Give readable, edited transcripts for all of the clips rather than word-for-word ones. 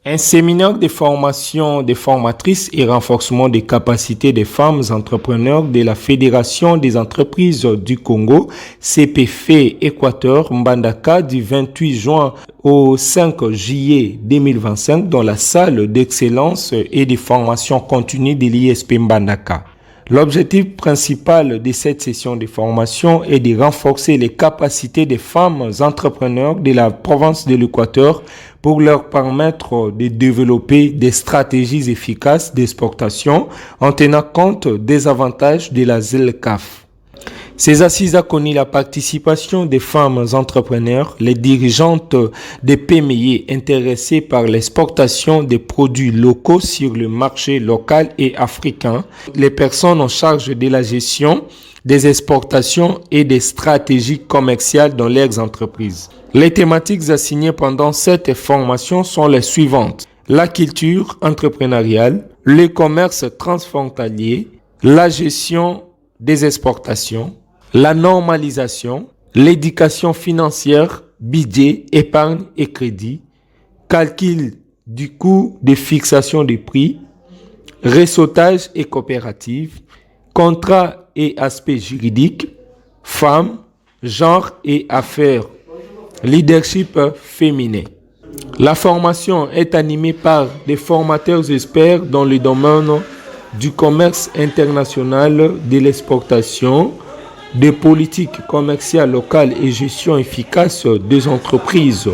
Un séminaire de formation des formatrices et renforcement des capacités des femmes entrepreneurs de la Fédération des entreprises du Congo, CPF Équateur Mbandaka, du 28 juin au 5 juillet 2025 dans la salle d'excellence et de formation continue de l'ISP Mbandaka. L'objectif principal de cette session de formation est de renforcer les capacités des femmes entrepreneurs de la province de l'Équateur pour leur permettre de développer des stratégies efficaces d'exportation en tenant compte des avantages de la ZLECAf. Ces assises ont connu la participation des femmes entrepreneurs, les dirigeantes des PMI intéressées par l'exportation des produits locaux sur le marché local et africain, les personnes en charge de la gestion des exportations et des stratégies commerciales dans leurs entreprises. Les thématiques assignées pendant cette formation sont les suivantes: la culture entrepreneuriale, le commerce transfrontalier, la gestion des exportations, la normalisation, l'éducation financière, budget, épargne et crédit, calcul du coût de fixation des prix, réseautage et coopérative, contrat et aspects juridiques, femmes, genre et affaires, leadership féminin. La formation est animée par des formateurs experts dans le domaine du commerce international, de l'exportation, des politiques commerciales locales et gestion efficace des entreprises.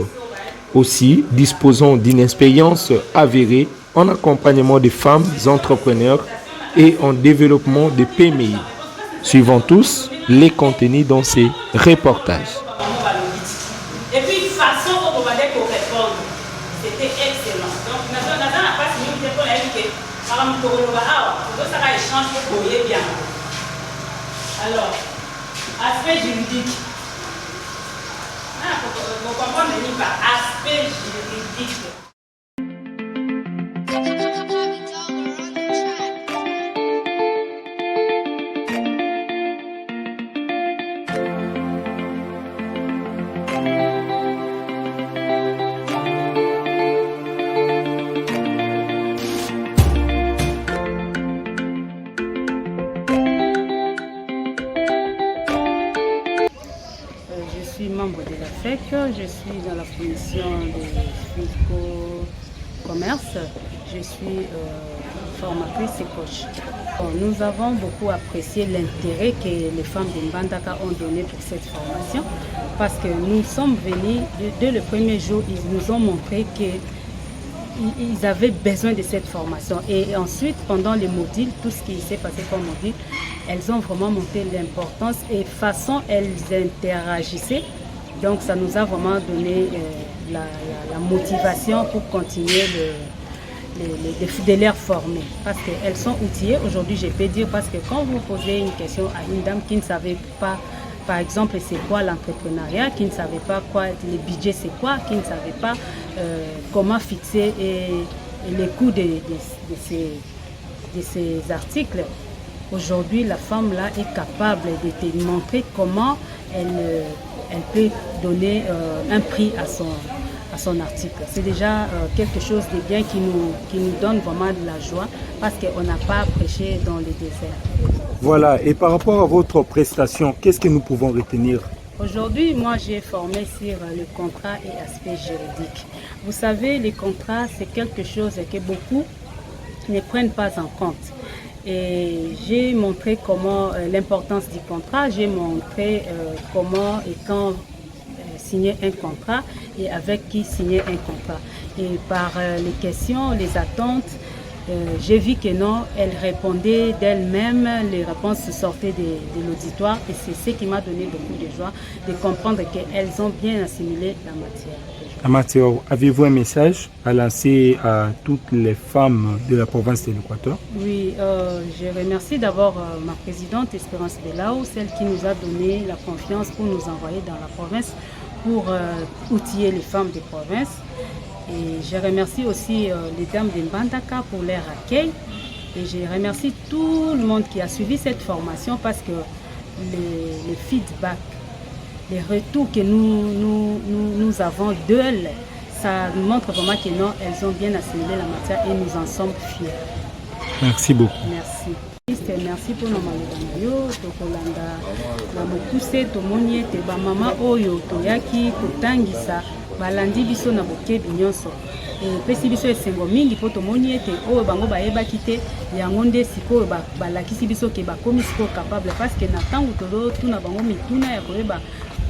Aussi, disposant d'une expérience avérée en accompagnement des femmes entrepreneurs et en développement des PMI. Suivons tous les contenus dans ces reportages. Et puis, façon dont on va répondre, c'était excellent. Donc, nous avons pas signé pour la que Madame Toroba, ça va échanger pour bien. Alors, aspect juridique. Vous comprenez pas aspect juridique. Je suis membre de la FEC, je suis dans la commission de commerce, je suis formatrice et coach. Nous avons beaucoup apprécié l'intérêt que les femmes de Mbandaka ont donné pour cette formation parce que nous sommes venus, dès le premier jour, ils nous ont montré qu'ils avaient besoin de cette formation. Et ensuite, pendant les modules, tout ce qui s'est passé comme module, elles ont vraiment montré l'importance et façon elles interagissaient. Donc ça nous a vraiment donné la motivation pour continuer de les former. Parce qu'elles sont outillées aujourd'hui, je peux dire, parce que quand vous posez une question à une dame qui ne savait pas, par exemple, c'est quoi l'entrepreneuriat, qui ne savait pas quoi, le budget c'est quoi, qui ne savait pas comment fixer les coûts de ces articles. Aujourd'hui, la femme là est capable de te montrer comment elle peut donner un prix à son article. C'est déjà quelque chose de bien qui nous donne vraiment de la joie parce qu'on n'a pas prêché dans le désert. Voilà, et par rapport à votre prestation, qu'est-ce que nous pouvons retenir? Aujourd'hui, moi j'ai formé sur le contrat et aspect juridique. Vous savez, les contrats, c'est quelque chose que beaucoup ne prennent pas en compte. Et j'ai montré comment l'importance du contrat, j'ai montré comment et quand signer un contrat et avec qui signer un contrat. Et par les questions, les attentes, j'ai vu que non, elles répondaient d'elles-mêmes, les réponses sortaient de l'auditoire et c'est ce qui m'a donné beaucoup de joie de comprendre qu'elles ont bien assimilé la matière. Amateur, avez-vous un message à lancer à toutes les femmes de la province de l'Équateur? Oui, je remercie d'abord ma présidente Espérance Belao, celle qui nous a donné la confiance pour nous envoyer dans la province pour outiller les femmes des provinces. Et je remercie aussi les dames de Mbandaka pour leur accueil. Et je remercie tout le monde qui a suivi cette formation parce que les feedbacks, les retours que nous avons d'elles, ça montre vraiment que non, elles ont bien assimilé la matière et nous en sommes fiers. Merci beaucoup. Merci. Merci pour nos malades. Tokolanda na mokuse tomoni ete ba mama oyo toyaki kotangisa balandi biso na bokebi nyonso. Pesi biso esengo mingi po tomoni ete oyo bango bayebaki te yango nde sikoyo balakisi biso ke bakomi sikoyo capable parce que na ntango tozotuna bango mituna ya koyeba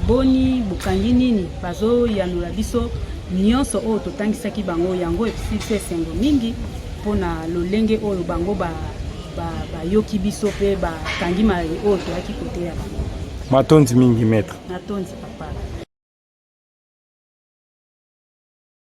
boni bukangi nini bazoyanula biso nyonso oyo totangisaki bango yango epesi biso esengo mingi mpona lolenge oyo bango bayoki biso mpe bakangi maye oyo toyaki koteya bango. Matondi mingi maître. Matondi papa.